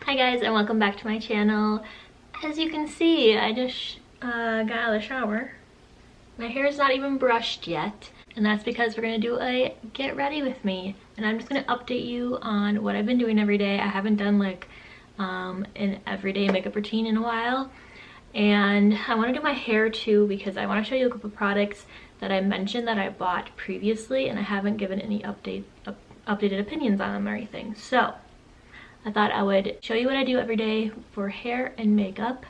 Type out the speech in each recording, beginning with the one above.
Hi guys, and welcome back to my channel. As you can see, I just got out of the shower. My hair is not even brushed yet, and that's because we're gonna do a get ready with me, and I'm just gonna update you on what I've been doing every day. I haven't done like an everyday makeup routine in a while, and I want to do my hair too because I want to show you a couple of products that I mentioned that I bought previously, and I haven't given any updated opinions on them or anything. So I thought I would show you what I do every day for hair and makeup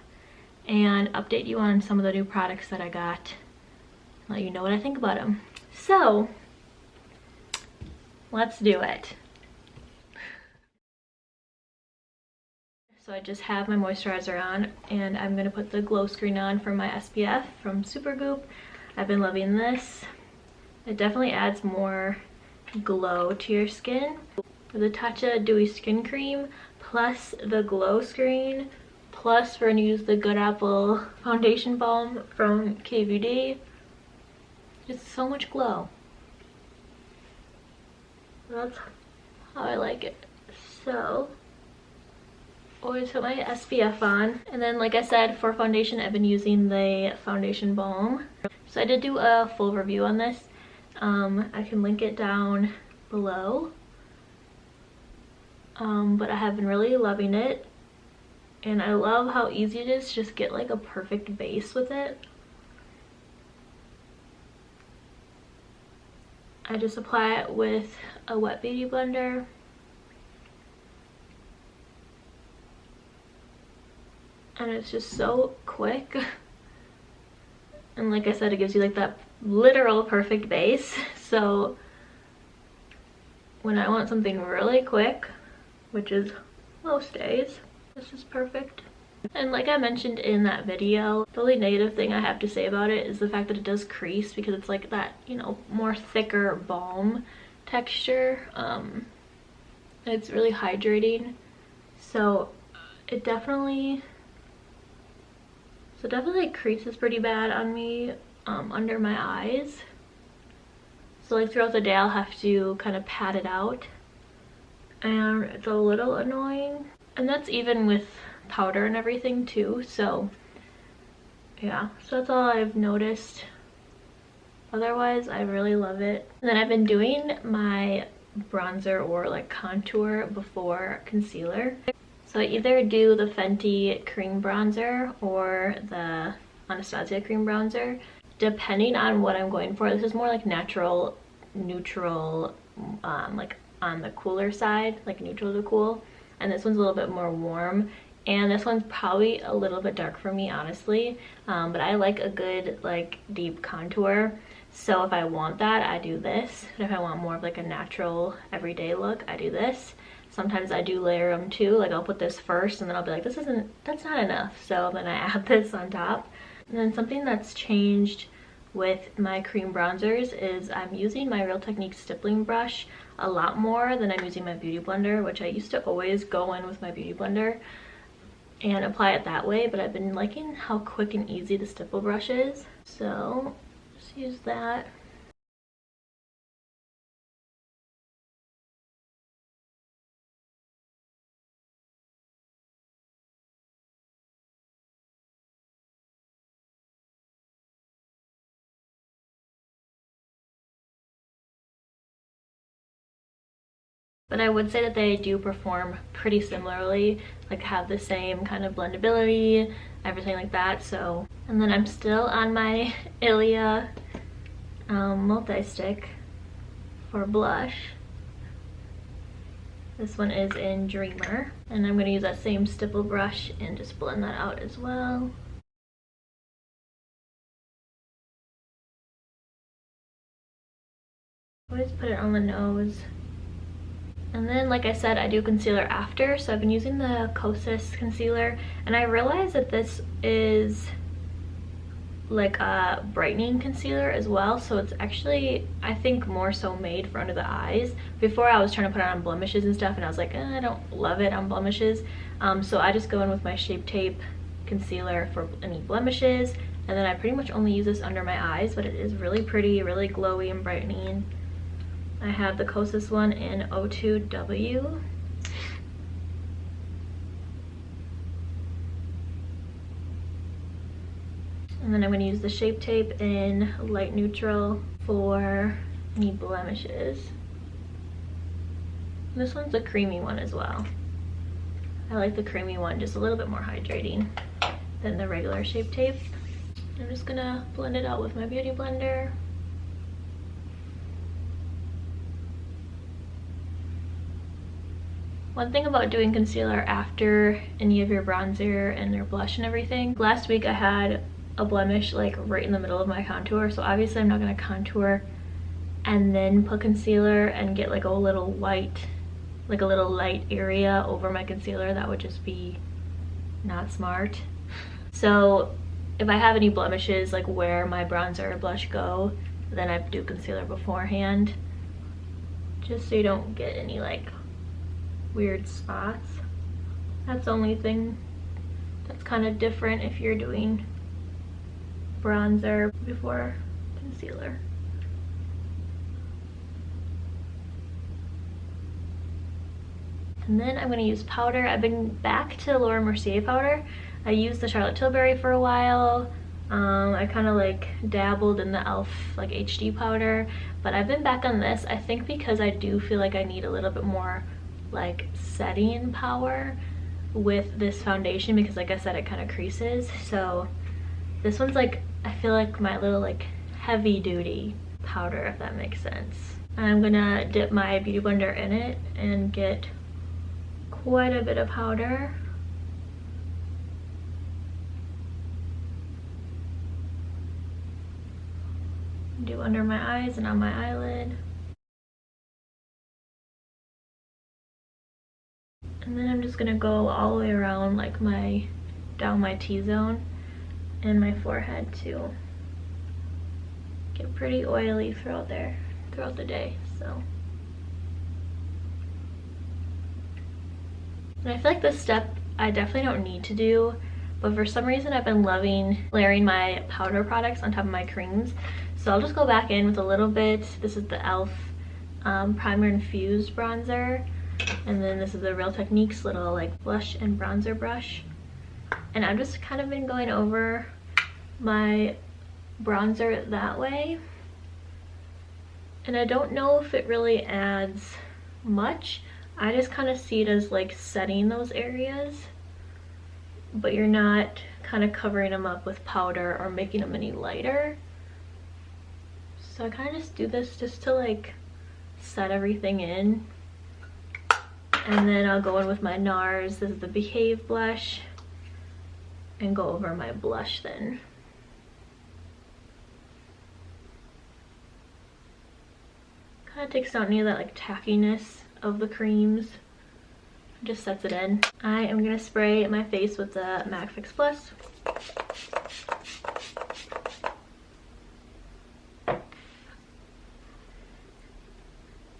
and update you on some of the new products that I got, let you know what I think about them. So let's do it. So I just have my moisturizer on, and I'm gonna put the glow screen on for my SPF from Supergoop. I've been loving this. It definitely adds more glow to your skin. For the Tatcha Dewy Skin Cream, plus the glow screen, plus we're gonna use the Good Apple Foundation Balm from KVD. Just so much glow. That's how I like it. So always put my SPF on, and then like I said, for foundation I've been using the foundation balm. So I did do a full review on this. I can link it down below. But I have been really loving it, and I love how easy it is to just get like a perfect base with it. I just apply it with a wet beauty blender. And it's just so quick. And like I said, it gives you like that literal perfect base. So when I want something really quick, which is most days, this is perfect. And like I mentioned in that video, the only negative thing I have to say about it is the fact that it does crease because it's like that, you know, more thicker balm texture. It's really hydrating, so it definitely creases pretty bad on me under my eyes. So like throughout the day I'll have to kind of pat it out, and it's a little annoying. And that's even with powder and everything too. So yeah, so that's all I've noticed. Otherwise I really love it. And then I've been doing my bronzer or like contour before concealer. So I either do the Fenty cream bronzer or the Anastasia cream bronzer, depending on what I'm going for. This is more like natural, neutral, like on the cooler side, like neutral to cool, and this one's a little bit more warm, and this one's probably a little bit dark for me, honestly, but I like a good like deep contour. So if I want that, I do this, and if I want more of like a natural everyday look, I do this. Sometimes I do layer them too, like I'll put this first and then I'll be like, that's not enough, so then I add this on top. And then something that's changed with my cream bronzers is I'm using my Real Technique stippling brush a lot more than I'm using my beauty blender, which I used to always go in with my beauty blender and apply it that way, but I've been liking how quick and easy the stipple brush is, so just use that. But I would say that they do perform pretty similarly, like have the same kind of blendability, everything like that. So, and then I'm still on my Ilia multi-stick for blush. This one is in Dreamer, and I'm going to use that same stipple brush and just blend that out as well. Always put it on the nose. And then, like I said, I do concealer after, so I've been using the Kosas concealer, and I realized that this is like a brightening concealer as well, so it's actually, I think, more so made for under the eyes. Before I was trying to put it on blemishes and stuff, and I was like, I don't love it on blemishes, so I just go in with my Shape Tape concealer for any blemishes, and then I pretty much only use this under my eyes, but it is really pretty, really glowy and brightening. I have the Kosas one in 02W. And then I'm going to use the Shape Tape in light neutral for any blemishes. This one's a creamy one as well. I like the creamy one, just a little bit more hydrating than the regular Shape Tape. I'm just gonna blend it out with my beauty blender. One thing about doing concealer after any of your bronzer and your blush and everything, last week I had a blemish like right in the middle of my contour, so obviously I'm not gonna contour and then put concealer and get like a little white, like a little light area over my concealer. That would just be not smart. So if I have any blemishes like where my bronzer or blush go, then I do concealer beforehand, just so you don't get any like weird spots. That's the only thing that's kind of different if you're doing bronzer before concealer. And then I'm going to use powder. I've been back to Laura Mercier powder. I used the Charlotte Tilbury for a while. I kind of like dabbled in the e.l.f. like HD powder, but I've been back on this, I think because I do feel like I need a little bit more like setting power with this foundation, because like I said, it kind of creases. So this one's like, I feel like my little like heavy duty powder, if that makes sense. I'm gonna dip my beauty blender in it and get quite a bit of powder. Do under my eyes and on my eyelid. And then I'm just gonna go all the way around like down my T-zone and my forehead to get pretty oily throughout the day. So, and I feel like this step I definitely don't need to do, but for some reason I've been loving layering my powder products on top of my creams. So I'll just go back in with a little bit. This is the e.l.f. Primer Infused Bronzer. And then this is the Real Techniques little like blush and bronzer brush. And I've just kind of been going over my bronzer that way. And I don't know if it really adds much. I just kind of see it as like setting those areas, but you're not kind of covering them up with powder or making them any lighter. So I kind of just do this just to like set everything in. And then I'll go in with my NARS, this is the Behave blush, and go over my blush then. Kind of takes out any of that like tackiness of the creams, just sets it in. I am gonna spray my face with the MAC Fix Plus.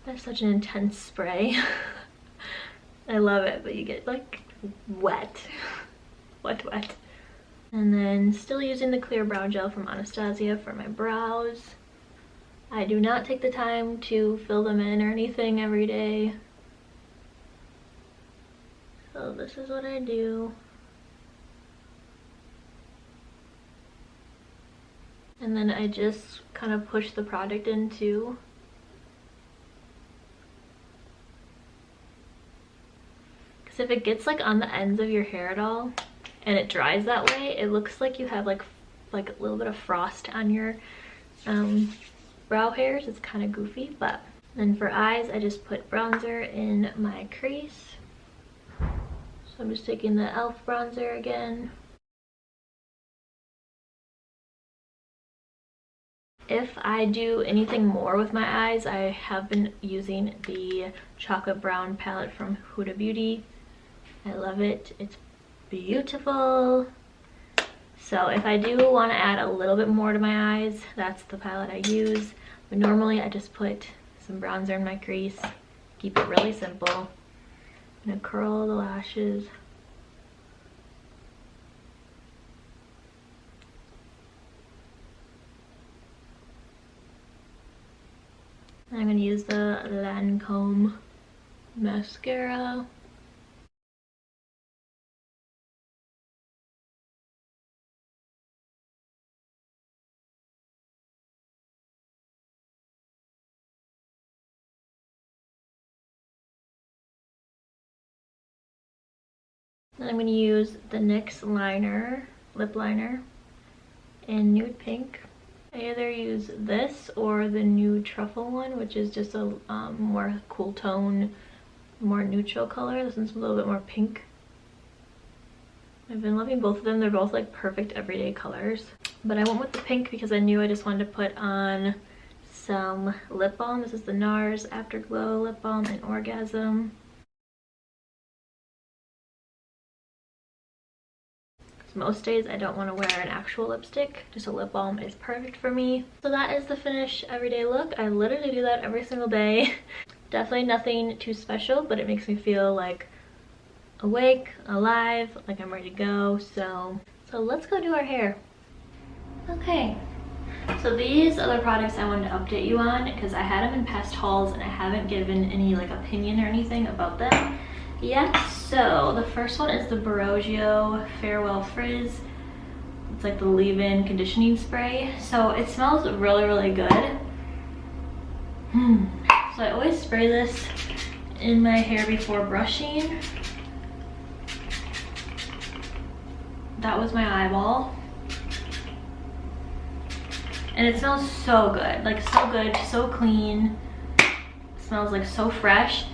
That's such an intense spray. I love it, but you get like wet. wet. And then still using the clear brow gel from Anastasia for my brows. I do not take the time to fill them in or anything every day. So this is what I do. And then I just kind of push the product into. Because if it gets like on the ends of your hair at all and it dries that way, it looks like you have like a little bit of frost on your brow hairs. It's kind of goofy. But then for eyes, I just put bronzer in my crease. So I'm just taking the e.l.f. bronzer again. If I do anything more with my eyes, I have been using the chocolate brown palette from Huda Beauty. I love it. It's beautiful. So if I do want to add a little bit more to my eyes, that's the palette I use. But normally I just put some bronzer in my crease. Keep it really simple. I'm gonna curl the lashes. I'm going to use the Lancome mascara. Then I'm going to use the NYX liner, lip liner, in nude pink. I either use this or the new truffle one, which is just a more cool tone, more neutral color. This one's a little bit more pink. I've been loving both of them. They're both like perfect everyday colors. But I went with the pink because I knew I just wanted to put on some lip balm. This is the NARS Afterglow Lip Balm in Orgasm. Most days I don't want to wear an actual lipstick, just a lip balm is perfect for me. So that is the finished everyday look. I literally do that every single day. Definitely nothing too special, but it makes me feel like awake, alive, like I'm ready to go. So let's go do our hair. Okay, so these are the products I wanted to update you on because I had them in past hauls and I haven't given any like opinion or anything about them yet. So the first one is the Baroggio Farewell Frizz. It's like the leave-in conditioning spray. So it smells really, really good. So I always spray this in my hair before brushing. That was my eyeball. And it smells so good, like so good, so clean. It smells like so fresh.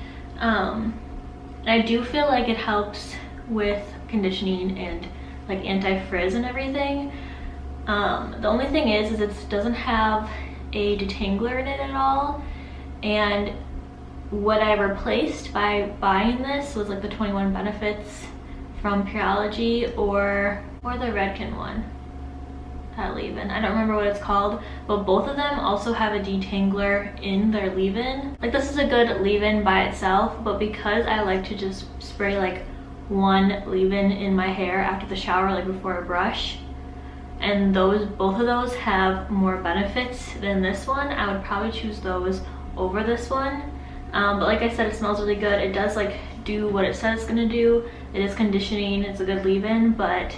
I do feel like it helps with conditioning and like anti-frizz and everything. The only thing is it doesn't have a detangler in it at all. And what I replaced by buying this was like the 21 Benefits from Pureology or the Redken one. That leave-in, I don't remember what it's called, but both of them also have a detangler in their leave-in. Like this is a good leave-in by itself, but because I like to just spray like one leave-in in my hair after the shower, like before I brush, and both of those have more benefits than this one, I would probably choose those over this one. But like I said, it smells really good. It does like do what it says it's gonna do. It is conditioning, it's a good leave-in, but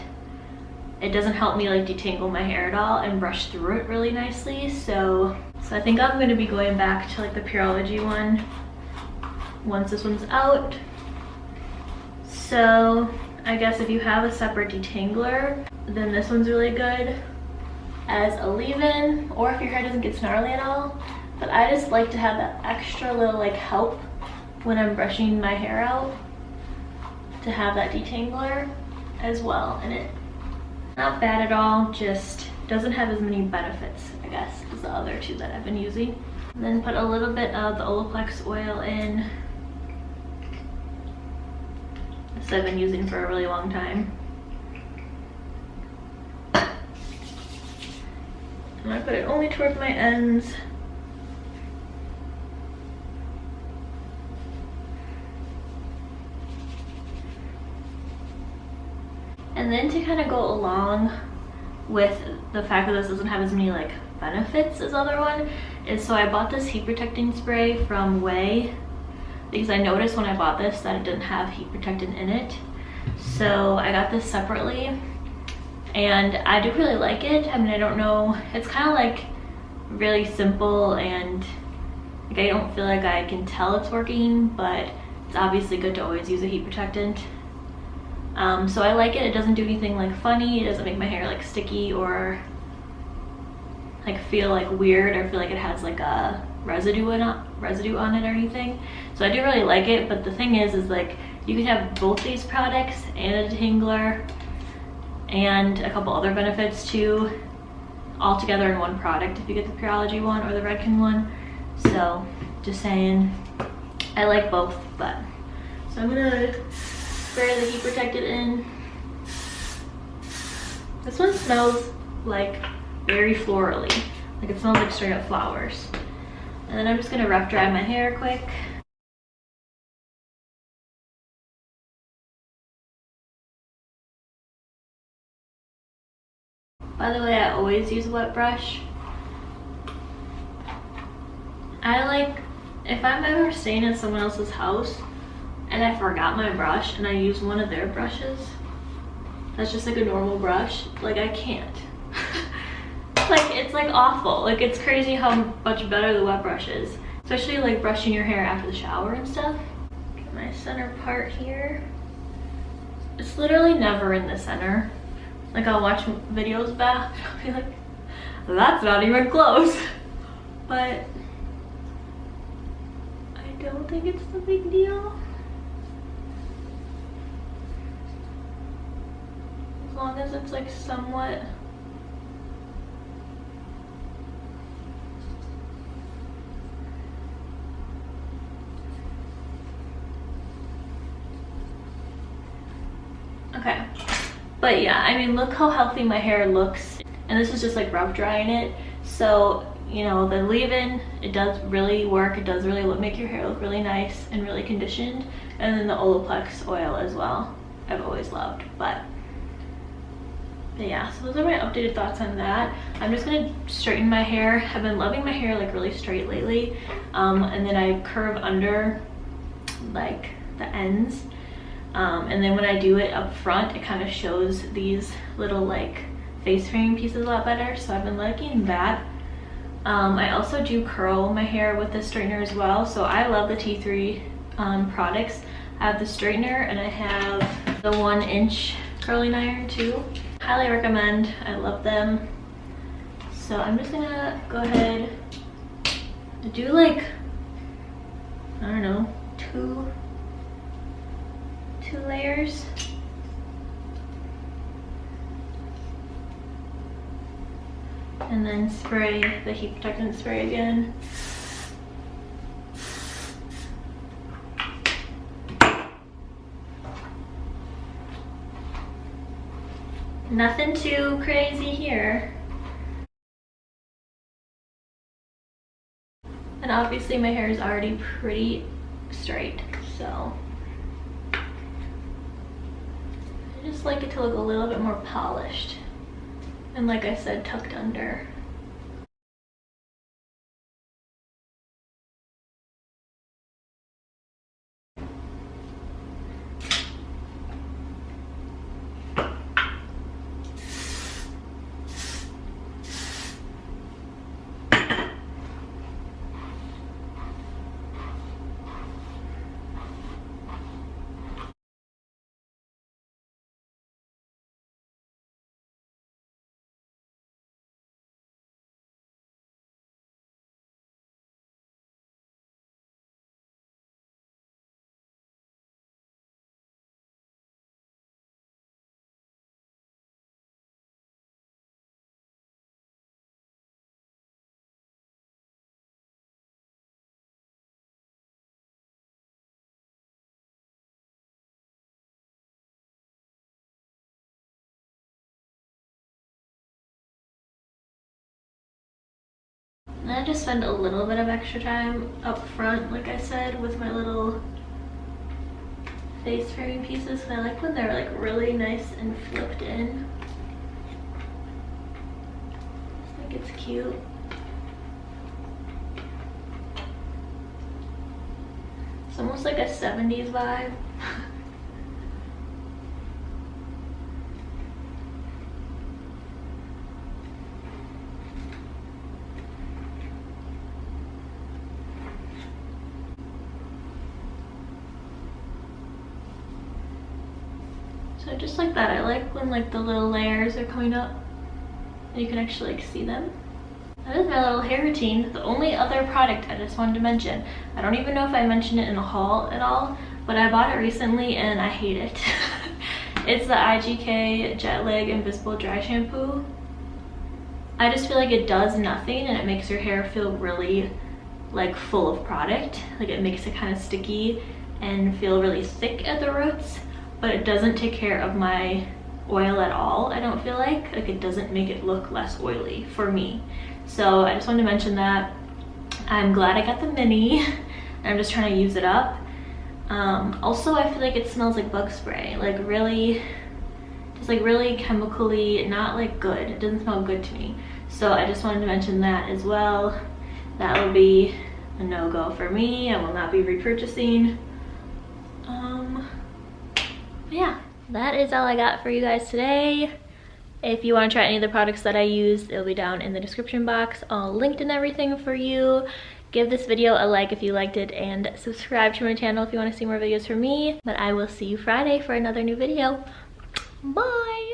it doesn't help me like detangle my hair at all and brush through it really nicely. So I think I'm going to be going back to like the Pureology one once this one's out. So I guess if you have a separate detangler, then this one's really good as a leave-in, or if your hair doesn't get snarly at all. But I just like to have that extra little like help when I'm brushing my hair out, to have that detangler as well in it. Not bad at all, just doesn't have as many benefits, I guess, as the other two that I've been using. And then put a little bit of the Olaplex oil in. This I've been using for a really long time. And I put it only towards my ends. And then to kind of go along with the fact that this doesn't have as many like benefits as the other one, is so I bought this heat protecting spray from Way because I noticed when I bought this that it didn't have heat protectant in it. So I got this separately and I do really like it. I mean, I don't know, it's kind of like really simple and like I don't feel like I can tell it's working, but it's obviously good to always use a heat protectant. So I like it. It doesn't do anything like funny. It doesn't make my hair like sticky or like feel like weird or feel like it has like a residue on it or anything. So I do really like it, but the thing is like you can have both these products and a detangler and a couple other benefits too all together in one product if you get the Pureology one or the Redken one. So just saying, I like both. But so I'm gonna spray the heat protectant in. This one smells like very florally, like it smells like straight up flowers. And then I'm just gonna rough dry my hair quick. By the way, I always use a wet brush. I like, if I'm ever staying at someone else's house and I forgot my brush and I use one of their brushes, that's just like a normal brush, like I can't. Like it's like awful. Like it's crazy how much better the wet brush is, especially like brushing your hair after the shower and stuff. Get my center part here. it's literally never in the center. Like I'll watch videos back and I'll be like, that's not even close. But I don't think it's the big deal. As long as it's like somewhat. Okay, but yeah, I mean, look how healthy my hair looks. And this is just like rough drying it. So, you know, the leave-in, it does really work. It does really make your hair look really nice and really conditioned. And then the Olaplex oil as well, I've always loved. But yeah, so those are my updated thoughts on that. I'm just gonna straighten my hair. I've been loving my hair like really straight lately. And then I curve under like the ends. And then when I do it up front, it kind of shows these little like face framing pieces a lot better. So I've been liking that. I also do curl my hair with this straightener as well. So I love the T3 products. I have the straightener and I have the 1-inch curling iron too. Highly recommend. I love them. So I'm just gonna go ahead and do like, I don't know, two layers. And then spray the heat protectant spray again. Nothing too crazy here. And obviously my hair is already pretty straight, so I just like it to look a little bit more polished. And like I said, tucked under. And I just spend a little bit of extra time up front, like I said, with my little face framing pieces. And I like when they're like really nice and flipped in. I think it's cute. It's almost like a 70s vibe. So just like that, I like when like the little layers are coming up and you can actually like see them. That is my little hair routine. The only other product I just wanted to mention, I don't even know if I mentioned it in a haul at all, but I bought it recently and I hate it. It's the IGK Jet Lag Invisible Dry Shampoo. I just feel like it does nothing and it makes your hair feel really like full of product. Like it makes it kind of sticky and feel really thick at the roots. But it doesn't take care of my oil at all, I don't feel like. Like it doesn't make it look less oily for me. So I just wanted to mention that. I'm glad I got the mini and I'm just trying to use it up. Also, I feel like it smells like bug spray, like really, just like really chemically, not like good. It doesn't smell good to me. So I just wanted to mention that as well. That would be a no-go for me. I will not be repurchasing. Yeah, that is all I got for you guys today. If you want to try any of the products that I used, it'll be down in the description box, all linked and everything for you. Give this video a like if you liked it, and subscribe to my channel if you want to see more videos from me. But I will see you Friday for another new video. Bye!